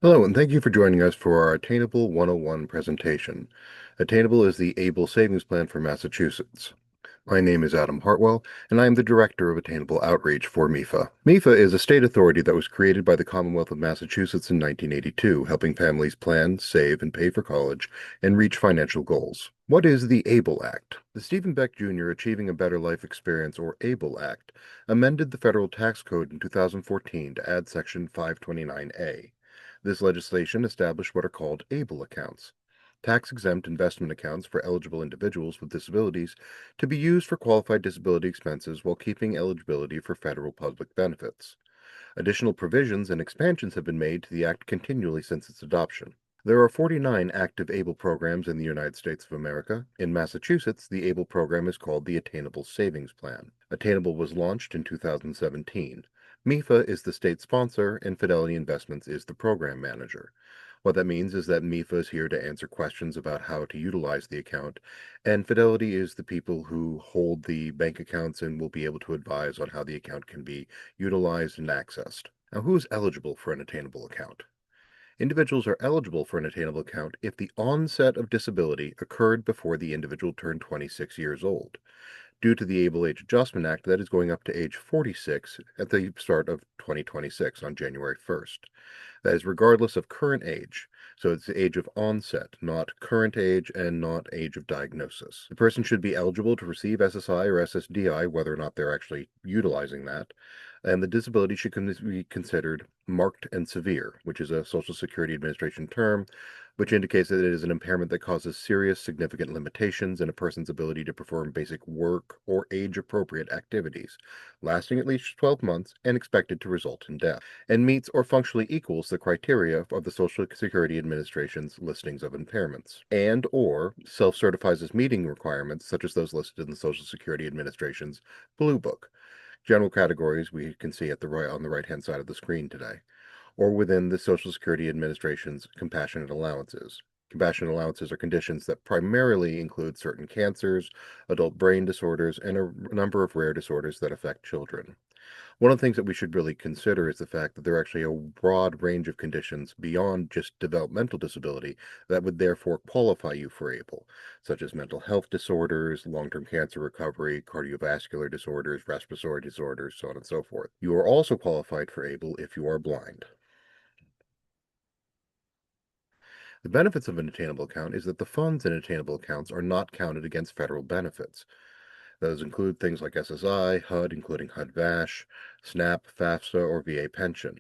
Hello, and thank you for joining us for our Attainable 101 presentation. Attainable is the ABLE Savings Plan for Massachusetts. My name is Adam Hartwell, and I am the Director of Attainable Outreach for MEFA. MEFA is a state authority that was created by the Commonwealth of Massachusetts in 1982, helping families plan, save, and pay for college and reach financial goals. What is the ABLE Act? The Stephen Beck Jr. Achieving a Better Life Experience, or ABLE Act, amended the federal tax code in 2014 to add Section 529A. This legislation established what are called ABLE accounts, tax-exempt investment accounts for eligible individuals with disabilities to be used for qualified disability expenses while keeping eligibility for federal public benefits. Additional provisions and expansions have been made to the Act continually since its adoption. There are 49 active ABLE programs in the United States of America. In Massachusetts, the ABLE program is called the Attainable Savings Plan. Attainable was launched in 2017. MEFA is the state sponsor, and Fidelity Investments is the program manager. What that means is that MEFA is here to answer questions about how to utilize the account, and Fidelity is the people who hold the bank accounts and will be able to advise on how the account can be utilized and accessed. Now, who is eligible for an attainable account? Individuals are eligible for an attainable account if the onset of disability occurred before the individual turned 26 years old. Due to the Able Age Adjustment Act, that is going up to age 46 at the start of 2026 on January 1st. That is regardless of current age. So it's the age of onset, not current age and not age of diagnosis. The person should be eligible to receive SSI or SSDI, whether or not they're actually utilizing that. And the disability should be considered marked and severe, which is a Social Security Administration term, which indicates that it is an impairment that causes serious, significant limitations in a person's ability to perform basic work or age-appropriate activities, lasting at least 12 months and expected to result in death, and meets or functionally equals the criteria of the Social Security Administration's listings of impairments, and or self-certifies as meeting requirements such as those listed in the Social Security Administration's Blue Book. General categories we can see at the right on the right-hand side of the screen today, or within the Social Security Administration's compassionate allowances. Compassionate allowances are conditions that primarily include certain cancers, adult brain disorders, and a number of rare disorders that affect children. One of the things that we should really consider is the fact that there are actually a broad range of conditions beyond just developmental disability that would therefore qualify you for ABLE, such as mental health disorders, long-term cancer recovery, cardiovascular disorders, respiratory disorders, so on and so forth. You are also qualified for ABLE if you are blind. The benefits of an attainable account is that the funds in attainable accounts are not counted against federal benefits. Those include things like SSI, HUD, including HUD-VASH, SNAP, FAFSA, or VA pension.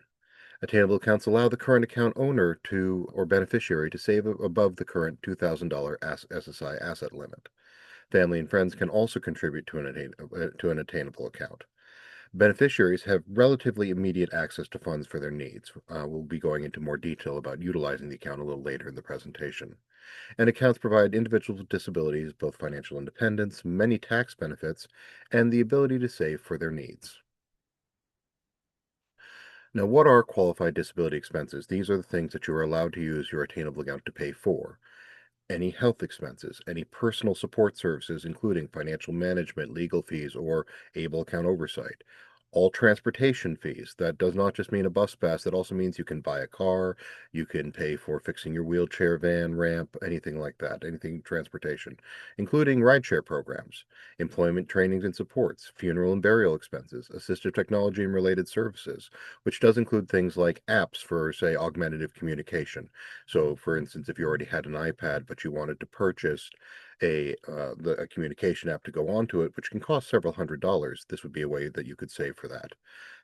Attainable accounts allow the current account owner to or beneficiary to save above the current $2,000 SSI asset limit. Family and friends can also contribute to an attainable account. Beneficiaries have relatively immediate access to funds for their needs. We'll be going into more detail about utilizing the account a little later in the presentation. And accounts provide individuals with disabilities both financial independence, many tax benefits, and the ability to save for their needs. Now, what are qualified disability expenses? These are the things that you are allowed to use your attainable account to pay for. Any health expenses, any personal support services, including financial management, legal fees, or ABLE account oversight. All transportation fees. That does not just mean a bus pass, that also means you can buy a car, you can pay for fixing your wheelchair, van, ramp, anything like that, anything transportation, including rideshare programs, employment trainings and supports, funeral and burial expenses, assistive technology and related services, which does include things like apps for, say, augmentative communication. So, for instance, if you already had an iPad but you wanted to purchase a communication app to go onto it, which can cost several $100s, this would be a way that you could save for that.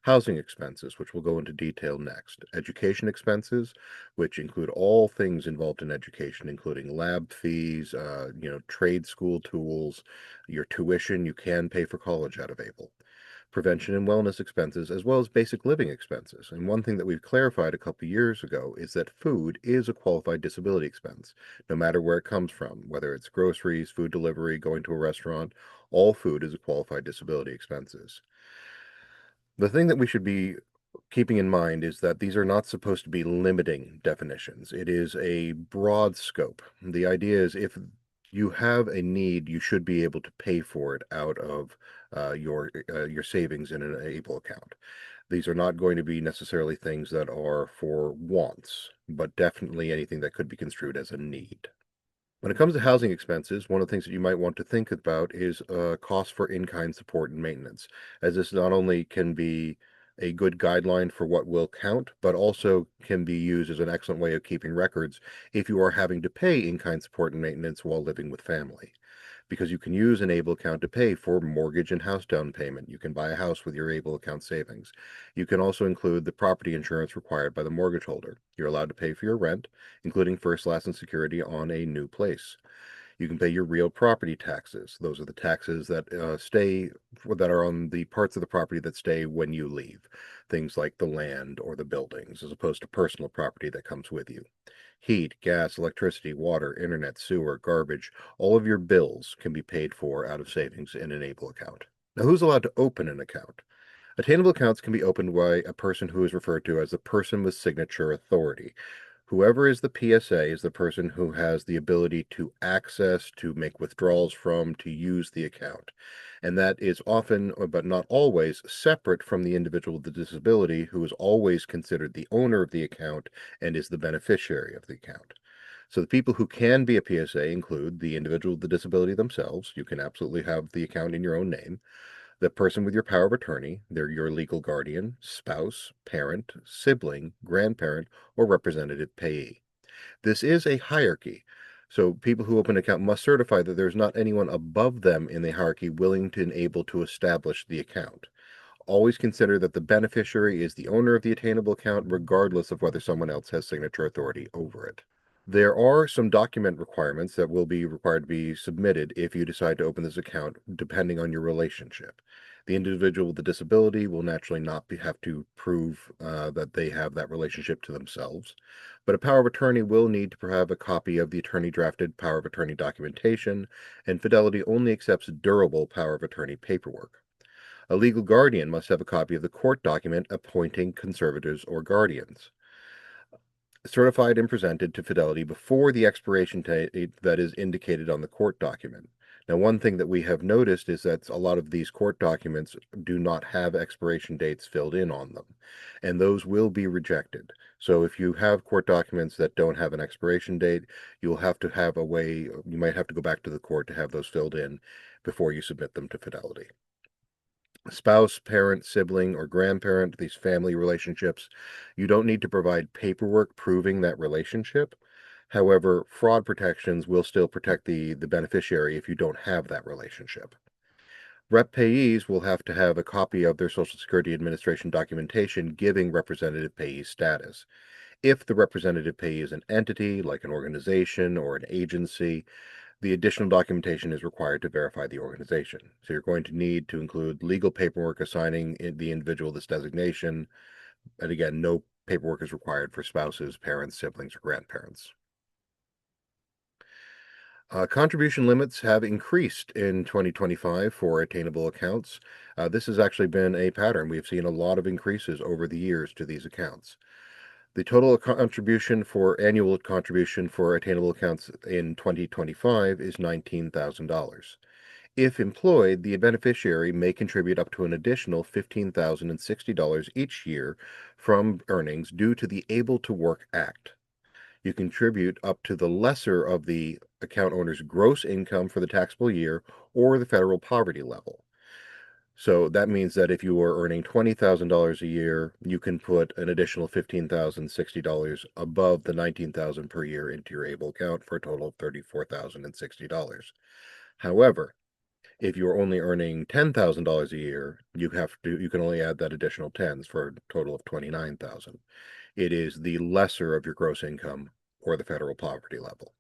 Housing expenses, which we'll go into detail next. Education expenses, which include all things involved in education, including lab fees, trade school tools, your tuition. You can pay for college out of ABLE. Prevention and wellness expenses, as well as basic living expenses. And one thing that we've clarified a couple years ago is that food is a qualified disability expense, no matter where it comes from, whether it's groceries, food delivery, going to a restaurant, all food is a qualified disability expenses. The thing that we should be keeping in mind is that these are not supposed to be limiting definitions. It is a broad scope. The idea is if you have a need, you should be able to pay for it out of your savings in an ABLE account. These are not going to be necessarily things that are for wants, but definitely anything that could be construed as a need. When it comes to housing expenses, one of the things that you might want to think about is cost for in-kind support and maintenance, as this not only can be a good guideline for what will count, but also can be used as an excellent way of keeping records if you are having to pay in-kind support and maintenance while living with family, because you can use an ABLE account to pay for mortgage and house down payment. You can buy a house with your ABLE account savings. You can also include the property insurance required by the mortgage holder. You're allowed to pay for your rent, including first, last, and security on a new place. You can pay your real property taxes. Those are the taxes that that are on the parts of the property that stay when you leave. Things like the land or the buildings, as opposed to personal property that comes with you. Heat, gas, electricity, water, internet, sewer, garbage, all of your bills can be paid for out of savings in an ABLE account. Now, who's allowed to open an account? Attainable accounts can be opened by a person who is referred to as the person with signature authority. Whoever is the PSA is the person who has the ability to access, to make withdrawals from, to use the account. And that is often, but not always, separate from the individual with the disability who is always considered the owner of the account and is the beneficiary of the account. So the people who can be a PSA include the individual with the disability themselves. You can absolutely have the account in your own name. The person with your power of attorney, they're your legal guardian, spouse, parent, sibling, grandparent, or representative payee. This is a hierarchy. So people who open an account must certify that there's not anyone above them in the hierarchy willing to and able to establish the account. Always consider that the beneficiary is the owner of the attainable account, regardless of whether someone else has signature authority over it. There are some document requirements that will be required to be submitted if you decide to open this account, depending on your relationship. The individual with the disability will naturally not have to prove that they have that relationship to themselves, but a power of attorney will need to have a copy of the attorney drafted power of attorney documentation, and Fidelity only accepts durable power of attorney paperwork. A legal guardian must have a copy of the court document appointing conservators or guardians, certified and presented to Fidelity before the expiration date that is indicated on the court document. Now, one thing that we have noticed is that a lot of these court documents do not have expiration dates filled in on them, and those will be rejected. So if you have court documents that don't have an expiration date, you'll have to have a way, you might have to go back to the court to have those filled in before you submit them to Fidelity. Spouse, parent, sibling, or grandparent, these family relationships, you don't need to provide paperwork proving that relationship. However, fraud protections will still protect the beneficiary if you don't have that relationship. Rep payees will have to have a copy of their Social Security Administration documentation giving representative payee status. If the representative payee is an entity, like an organization or an agency, the additional documentation is required to verify the organization. So you're going to need to include legal paperwork assigning the individual this designation. And again, no paperwork is required for spouses, parents, siblings, or grandparents. Contribution limits have increased in 2025 for attainable accounts. This has actually been a pattern. We've seen a lot of increases over the years to these accounts. The total contribution for annual contribution for attainable accounts in 2025 is $19,000. If employed, the beneficiary may contribute up to an additional $15,060 each year from earnings due to the Able to Work Act. You contribute up to the lesser of the account owner's gross income for the taxable year or the federal poverty level. So that means that if you are earning $20,000 a year, you can put an additional $15,060 above the $19,000 per year into your ABLE account for a total of $34,060. However, if you're only earning $10,000 a year, you can only add that additional tens for a total of $29,000. It is the lesser of your gross income or the federal poverty level.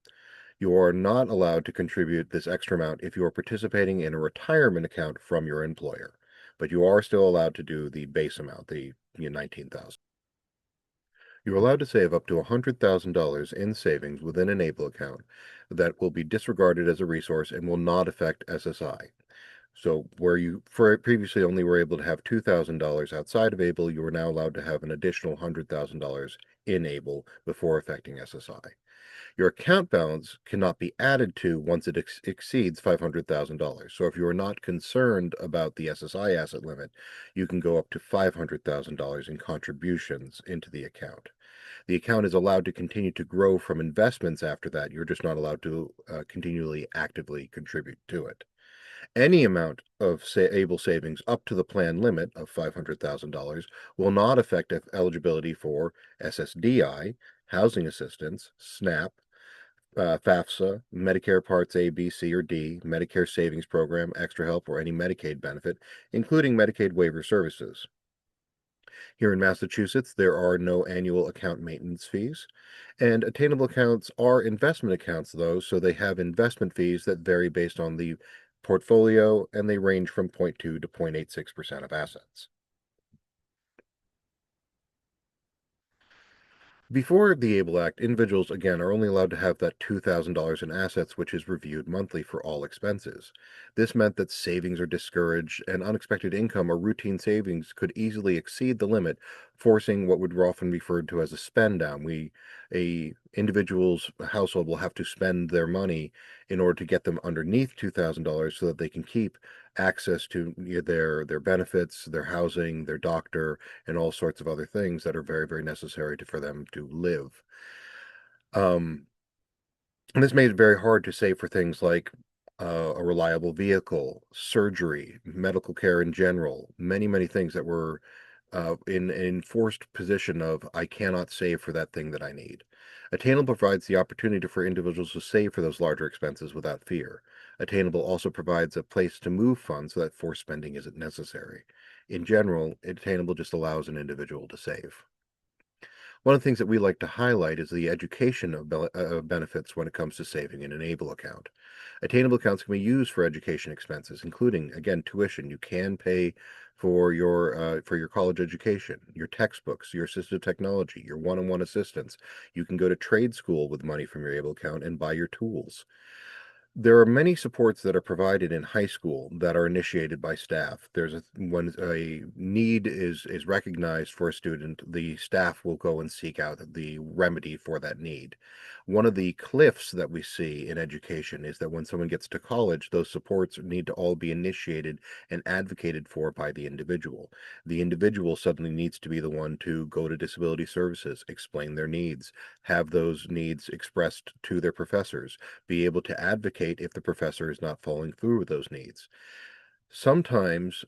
You are not allowed to contribute this extra amount if you are participating in a retirement account from your employer, but you are still allowed to do the base amount, the $19,000. You're allowed to save up to $100,000 in savings within an ABLE account that will be disregarded as a resource and will not affect SSI. So where you previously only were able to have $2,000 outside of ABLE, you are now allowed to have an additional $100,000 in ABLE before affecting SSI. Your account balance cannot be added to once it exceeds $500,000. So if you are not concerned about the SSI asset limit, you can go up to $500,000 in contributions into the account. The account is allowed to continue to grow from investments after that. You're just not allowed to continually actively contribute to it. Any amount of ABLE savings up to the plan limit of $500,000 will not affect eligibility for SSDI, housing assistance, SNAP, FAFSA, Medicare Parts A, B, C, or D, Medicare Savings Program, Extra Help, or any Medicaid benefit, including Medicaid waiver services. Here in Massachusetts, there are no annual account maintenance fees, and attainable accounts are investment accounts, though, so they have investment fees that vary based on the portfolio, and they range from 0.2 to 0.86% of assets. Before the ABLE Act, individuals, again, are only allowed to have that $2,000 in assets, which is reviewed monthly for all expenses. This meant that savings are discouraged, and unexpected income or routine savings could easily exceed the limit, forcing what would often be referred to as a spend down. A individual's household will have to spend their money in order to get them underneath $2,000 so that they can keep access to their benefits, their housing, their doctor, and all sorts of other things that are very, very necessary for them to live. Um, and this made it very hard to save for things like a reliable vehicle, surgery, medical care in general, many, many things that were in an enforced position of I cannot save for that thing that I need. Attainable provides the opportunity for individuals to save for those larger expenses without fear. Attainable also provides a place to move funds so that forced spending isn't necessary. In general, Attainable just allows an individual to save. One of the things that we like to highlight is the education of benefits when it comes to saving in an ABLE account. Attainable accounts can be used for education expenses, including, again, tuition. You can pay for your college education, your textbooks, your assistive technology, your one-on-one assistance. You can go to trade school with money from your ABLE account and buy your tools. There are many supports that are provided in high school that are initiated by staff. When a need is recognized for a student, the staff will go and seek out the remedy for that need. One of the cliffs that we see in education is that when someone gets to college, those supports need to all be initiated and advocated for by the individual. The individual suddenly needs to be the one to go to disability services, explain their needs, have those needs expressed to their professors, be able to advocate if the professor is not following through with those needs. Sometimes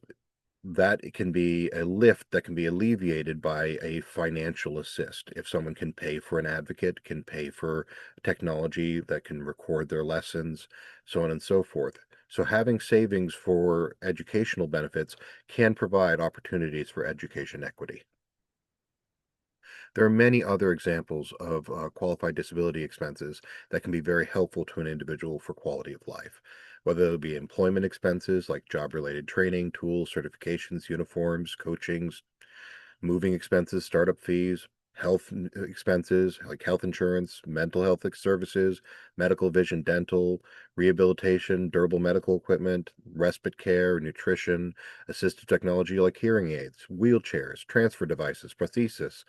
that it can be a lift that can be alleviated by a financial assist. If someone can pay for an advocate, can pay for technology that can record their lessons, so on and so forth. So having savings for educational benefits can provide opportunities for education equity. There are many other examples of qualified disability expenses that can be very helpful to an individual for quality of life, whether it be employment expenses like job-related training, tools, certifications, uniforms, coachings, moving expenses, startup fees, expenses like health insurance, mental health services, medical, vision, dental, rehabilitation, durable medical equipment, respite care, nutrition, assistive technology like hearing aids, wheelchairs, transfer devices, prosthesis,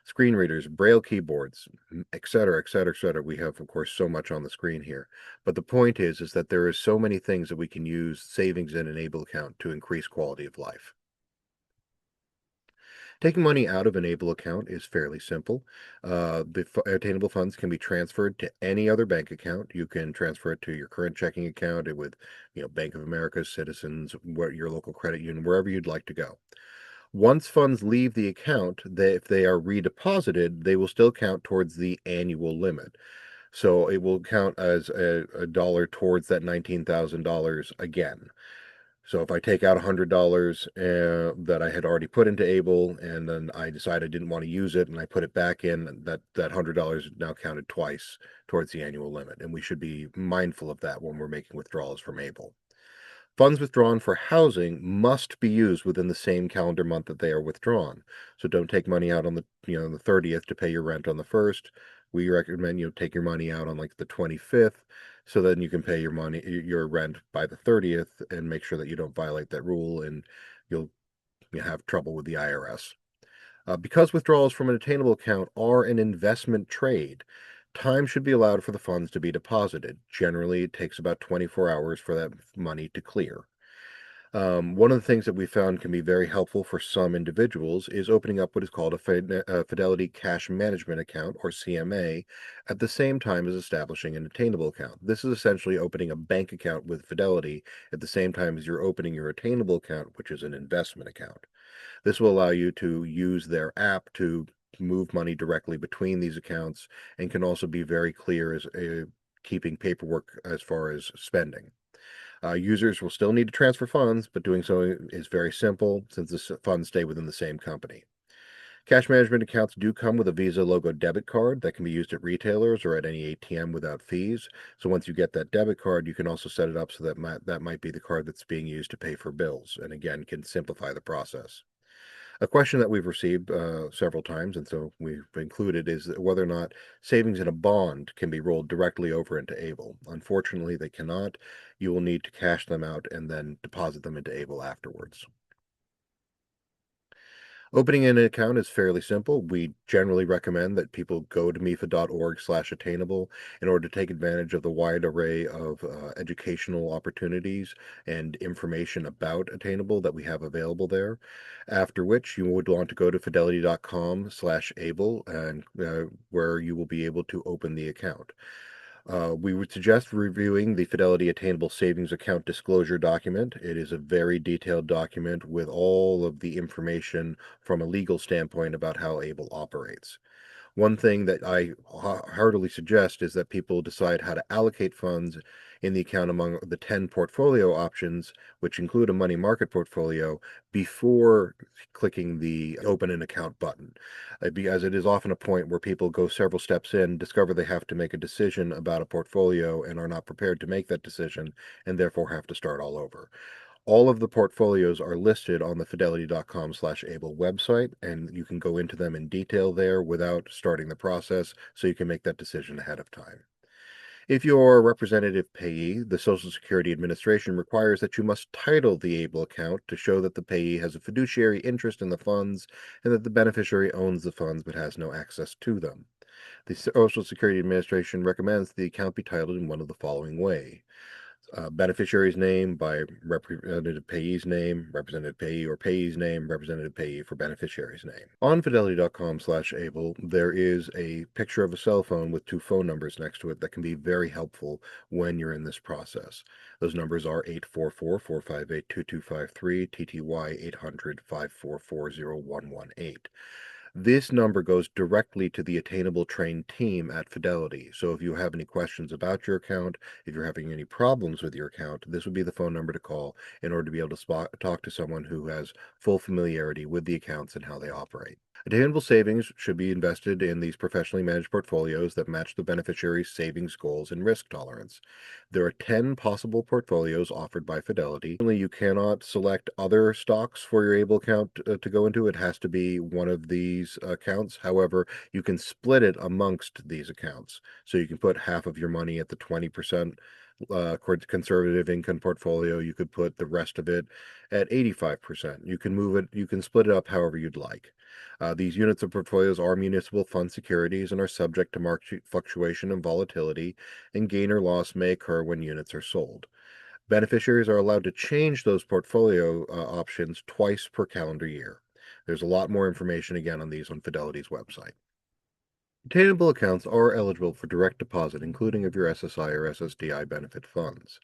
screen readers, braille keyboards, et cetera, et cetera, et cetera. We have, of course, so much on the screen here. But the point is that there is so many things that we can use savings in an ABLE account to increase quality of life. Taking money out of an ABLE account is fairly simple. The attainable funds can be transferred to any other bank account. You can transfer it to your current checking account with, Bank of America, Citizens, your local credit union, wherever you'd like to go. Once funds leave the account, if they are redeposited, they will still count towards the annual limit. So it will count as a dollar towards that $19,000 again. So if I take out $100 that I had already put into Able, and then I decide I didn't want to use it, and I put it back in, that $100 is now counted twice towards the annual limit. And we should be mindful of that when we're making withdrawals from Able. Funds withdrawn for housing must be used within the same calendar month that they are withdrawn. So don't take money out on the 30th to pay your rent on the 1st. We recommend you take your money out on like the 25th, so then you can pay your rent by the 30th, and make sure that you don't violate that rule, and you'll have trouble with the IRS. Because withdrawals from an attainable account are an investment trade, time should be allowed for the funds to be deposited. Generally, it takes about 24 hours for that money to clear. One of the things that we found can be very helpful for some individuals is opening up what is called a Fidelity Cash Management Account, or CMA, at the same time as establishing an attainable account. This is essentially opening a bank account with Fidelity at the same time as you're opening your attainable account, which is an investment account. This will allow you to use their app to move money directly between these accounts and can also be very clear as keeping paperwork as far as spending. Users will still need to transfer funds, but doing so is very simple since the funds stay within the same company. Cash management accounts do come with a Visa logo debit card that can be used at retailers or at any ATM without fees. So once you get that debit card, you can also set it up so that that might be the card that's being used to pay for bills, and again, can simplify the process. A question that we've received several times, and so we've included, is whether or not savings in a bond can be rolled directly over into Able. Unfortunately, they cannot. You will need to cash them out and then deposit them into Able afterwards. Opening an account is fairly simple. We generally recommend that people go to mefa.org/attainable in order to take advantage of the wide array of educational opportunities and information about Attainable that we have available there. After which, you would want to go to fidelity.com/able, and where you will be able to open the account. We would suggest reviewing the Fidelity Attainable Savings Account Disclosure document. It is a very detailed document with all of the information from a legal standpoint about how Able operates. One thing that I heartily suggest is that people decide how to allocate funds in the account among the 10 portfolio options, which include a money market portfolio, before clicking the open an account button. Because it is often a point where people go several steps in, discover they have to make a decision about a portfolio and are not prepared to make that decision, and therefore have to start all over. All of the portfolios are listed on the fidelity.com/able website, and you can go into them in detail there without starting the process, so you can make that decision ahead of time. If you're a representative payee, the Social Security Administration requires that you must title the ABLE account to show that the payee has a fiduciary interest in the funds and that the beneficiary owns the funds but has no access to them. The Social Security Administration recommends the account be titled in one of the following ways: beneficiary's name by representative payee's name, representative payee or payee's name, representative payee for beneficiary's name. On fidelity.com/able, there is a picture of a cell phone with two phone numbers next to it that can be very helpful when you're in this process. Those numbers are 844-458-2253, TTY 800-544-0118. This number goes directly to the Attainable trained team at Fidelity. So if you have any questions about your account, if you're having any problems with your account, this would be the phone number to call in order to be able to talk to someone who has full familiarity with the accounts and how they operate. Attainable savings should be invested in these professionally managed portfolios that match the beneficiary's savings goals and risk tolerance. There are 10 possible portfolios offered by Fidelity. You cannot select other stocks for your Able account to go into. It has to be one of these accounts. However, you can split it amongst these accounts. So you can put half of your money at the 20% conservative income portfolio. You could put the rest of it at 85%. You can move it, you can split it up however you'd like. These units of portfolios are municipal fund securities and are subject to market fluctuation and volatility, and gain or loss may occur when units are sold. Beneficiaries are allowed to change those portfolio options twice per calendar year. There's a lot more information again on these on Fidelity's website. Attainable accounts are eligible for direct deposit, including of your SSI or SSDI benefit funds.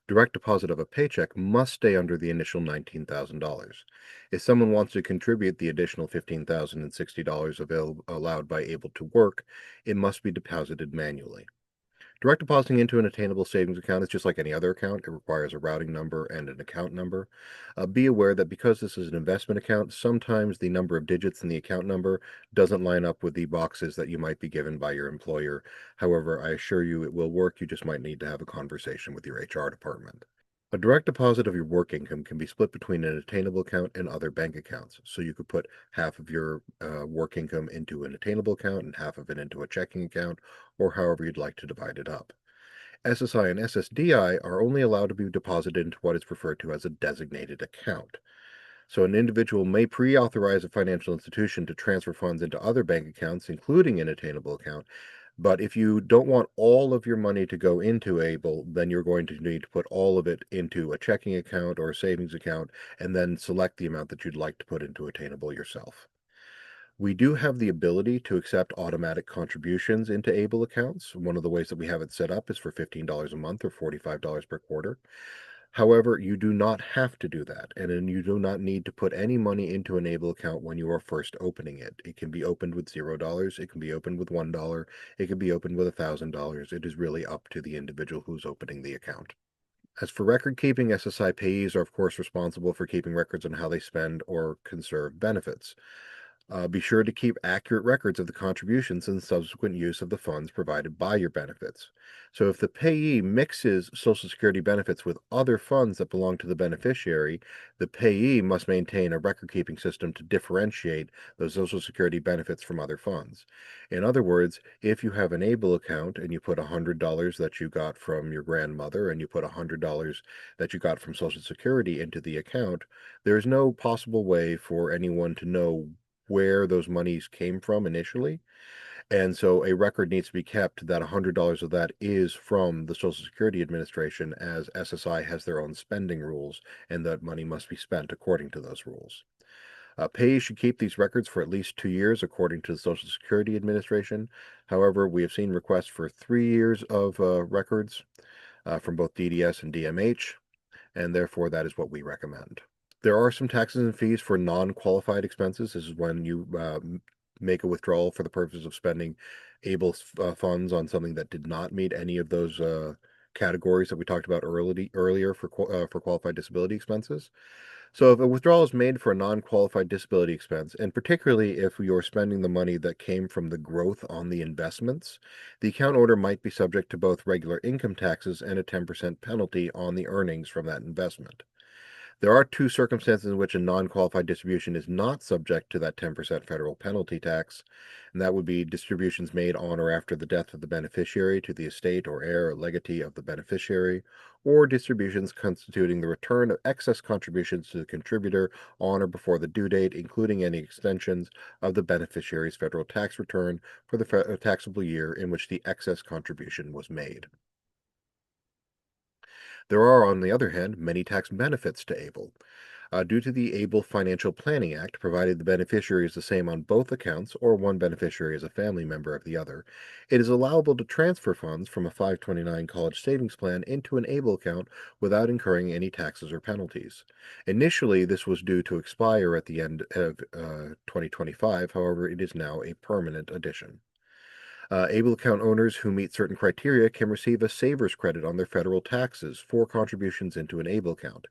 Direct deposit of a paycheck must stay under the initial $19,000. If someone wants to contribute the additional $15,060 allowed by Able to Work, it must be deposited manually. Direct depositing into an attainable savings account is just like any other account. It requires a routing number and an account number. Be aware that because this is an investment account, sometimes the number of digits in the account number doesn't line up with the boxes that you might be given by your employer. However, I assure you it will work. You just might need to have a conversation with your HR department. A direct deposit of your work income can be split between an attainable account and other bank accounts. So you could put half of your work income into an attainable account and half of it into a checking account, or however you'd like to divide it up. SSI and SSDI are only allowed to be deposited into what is referred to as a designated account. So an individual may pre-authorize a financial institution to transfer funds into other bank accounts, including an Attainable account. But if you don't want all of your money to go into Able, then you're going to need to put all of it into a checking account or a savings account, and then select the amount that you'd like to put into Attainable yourself. We do have the ability to accept automatic contributions into Able accounts. One of the ways that we have it set up is for $15 a month or $45 per quarter. However, you do not have to do that, and then you do not need to put any money into an Able account when you are first opening it. It can be opened with $0, it can be opened with $1, it can be opened with $1,000. It is really up to the individual who's opening the account. As for record keeping, SSI payees are, of course, responsible for keeping records on how they spend or conserve benefits. Be sure to keep accurate records of the contributions and subsequent use of the funds provided by your benefits. So, if the payee mixes Social Security benefits with other funds that belong to the beneficiary, the payee must maintain a record keeping system to differentiate those Social Security benefits from other funds. In other words, if you have an ABLE account and you put $100 that you got from your grandmother and you put $100 that you got from Social Security into the account, there is no possible way for anyone to know where those monies came from initially. And so a record needs to be kept that $100 of that is from the Social Security Administration, as SSI has their own spending rules, and that money must be spent according to those rules. Payees should keep these records for at least 2 years, according to the Social Security Administration. However, we have seen requests for 3 years of records from both DDS and DMH, and therefore that is what we recommend. There are some taxes and fees for non-qualified expenses. This is when you make a withdrawal for the purpose of spending able funds on something that did not meet any of those categories that we talked about earlier for qualified disability expenses. So if a withdrawal is made for a non-qualified disability expense, and particularly if you're spending the money that came from the growth on the investments, the account order might be subject to both regular income taxes and a 10% penalty on the earnings from that investment. There are two circumstances in which a non-qualified distribution is not subject to that 10% federal penalty tax, and that would be distributions made on or after the death of the beneficiary to the estate or heir or legatee of the beneficiary, or distributions constituting the return of excess contributions to the contributor on or before the due date, including any extensions of the beneficiary's federal tax return for the taxable year in which the excess contribution was made. There are, on the other hand, many tax benefits to ABLE. Due to the ABLE Financial Planning Act, provided the beneficiary is the same on both accounts or one beneficiary is a family member of the other, it is allowable to transfer funds from a 529 college savings plan into an ABLE account without incurring any taxes or penalties. Initially, this was due to expire at the end of 2025, however, it is now a permanent addition. ABLE account owners who meet certain criteria can receive a saver's credit on their federal taxes for contributions into an ABLE account.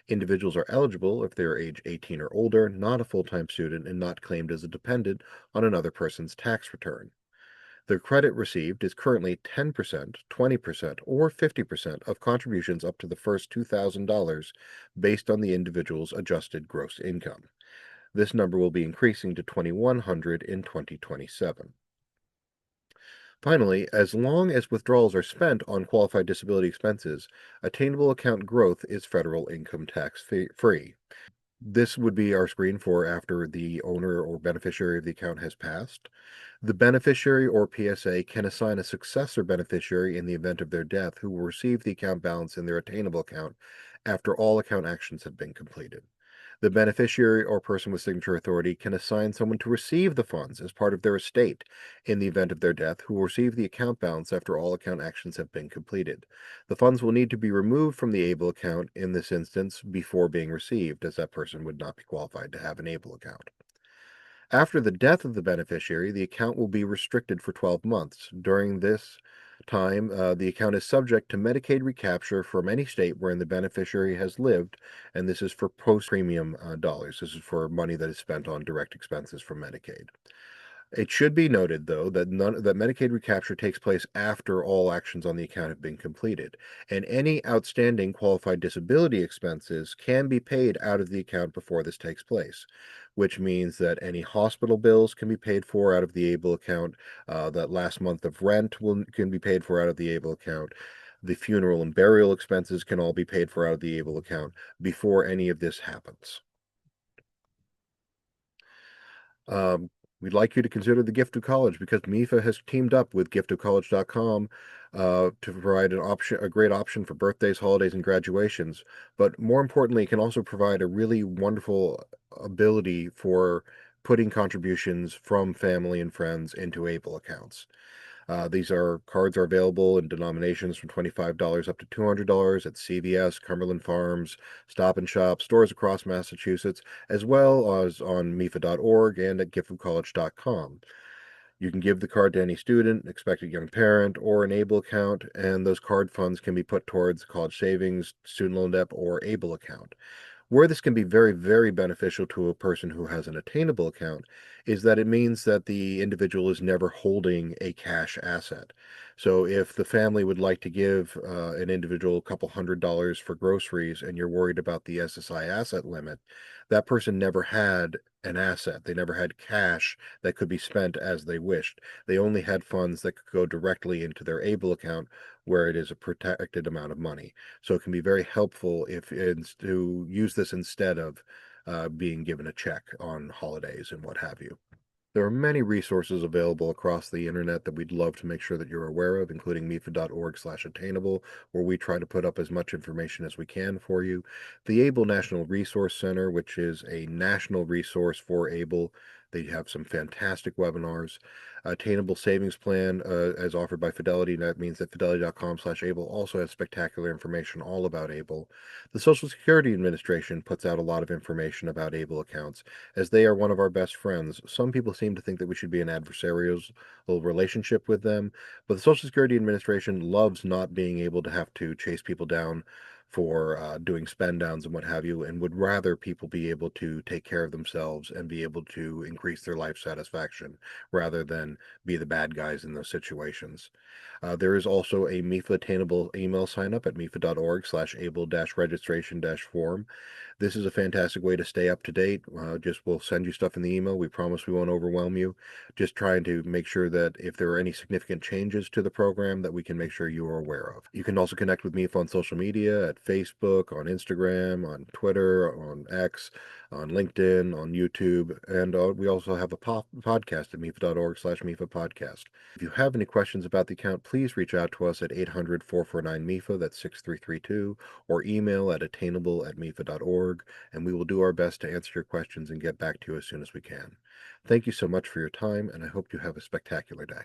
Individuals are eligible if they are age 18 or older, not a full-time student, and not claimed as a dependent on another person's tax return. The credit received is currently 10%, 20%, or 50% of contributions up to the first $2,000 based on the individual's adjusted gross income. This number will be increasing to $2,100 in 2027. Finally, as long as withdrawals are spent on qualified disability expenses, attainable account growth is federal income tax free. This would be our screen for after the owner or beneficiary of the account has passed. The beneficiary or PSA can assign a successor beneficiary in the event of their death who will receive the account balance in their attainable account after all account actions have been completed. The beneficiary or person with signature authority can assign someone to receive the funds as part of their estate in the event of their death who will receive the account balance after all account actions have been completed. The funds will need to be removed from the ABLE account in this instance before being received, as that person would not be qualified to have an ABLE account. After the death of the beneficiary, the account will be restricted for 12 months. During this time, the account is subject to Medicaid recapture from any state wherein the beneficiary has lived, and this is for post-premium dollars. This is for money that is spent on direct expenses from Medicaid. It should be noted, though, that Medicaid recapture takes place after all actions on the account have been completed, and any outstanding qualified disability expenses can be paid out of the account before this takes place, which means that any hospital bills can be paid for out of the ABLE account, that last month of rent can be paid for out of the ABLE account. The funeral and burial expenses can all be paid for out of the ABLE account before any of this happens. Um, we'd like you to consider the gift of college because MEFA has teamed up with giftofcollege.com to provide a great option for birthdays, holidays, and graduations. But more importantly, it can also provide a really wonderful ability for putting contributions from family and friends into ABLE accounts. These cards are available in denominations from $25 up to $200 at CVS, Cumberland Farms, Stop and Shop, stores across Massachusetts, as well as on MEFA.org and at giftofcollege.com. You can give the card to any student, expected young parent, or an ABLE account, and those card funds can be put towards college savings, student loan debt, or ABLE account. Where this can be very, very beneficial to a person who has an attainable account is that it means that the individual is never holding a cash asset. So if the family would like to give an individual a couple $100s for groceries and you're worried about the SSI asset limit, that person never had an asset. They never had cash that could be spent as they wished. They only had funds that could go directly into their ABLE account where it is a protected amount of money. So it can be very helpful if it's to use this instead of being given a check on holidays and what have you. There are many resources available across the internet that we'd love to make sure that you're aware of, including mefa.org/attainable, where we try to put up as much information as we can for you. The ABLE National Resource Center, which is a national resource for ABLE. They have some fantastic webinars. Attainable Savings Plan, as offered by Fidelity. That means that fidelity.com/ABLE also has spectacular information all about ABLE. The Social Security Administration puts out a lot of information about ABLE accounts, as they are one of our best friends. Some people seem to think that we should be in adversarial relationship with them, but the Social Security Administration loves not being able to have to chase people down for doing spend downs and what have you, and would rather people be able to take care of themselves and be able to increase their life satisfaction rather than be the bad guys in those situations. There is also a MEFA attainable email sign up at mefa.org/able-registration-form. This is a fantastic way to stay up to date. Just we'll send you stuff in the email. We promise we won't overwhelm you. Just trying to make sure that if there are any significant changes to the program, that we can make sure you are aware of. You can also connect with me on social media at Facebook, on Instagram, on Twitter, on X, on LinkedIn, on YouTube, and we also have a podcast at mefa.org/MEFA podcast. If you have any questions about the account, please reach out to us at 800-449-MEFA, that's 6332, or email at attainable@mefa.org, and we will do our best to answer your questions and get back to you as soon as we can. Thank you so much for your time, and I hope you have a spectacular day.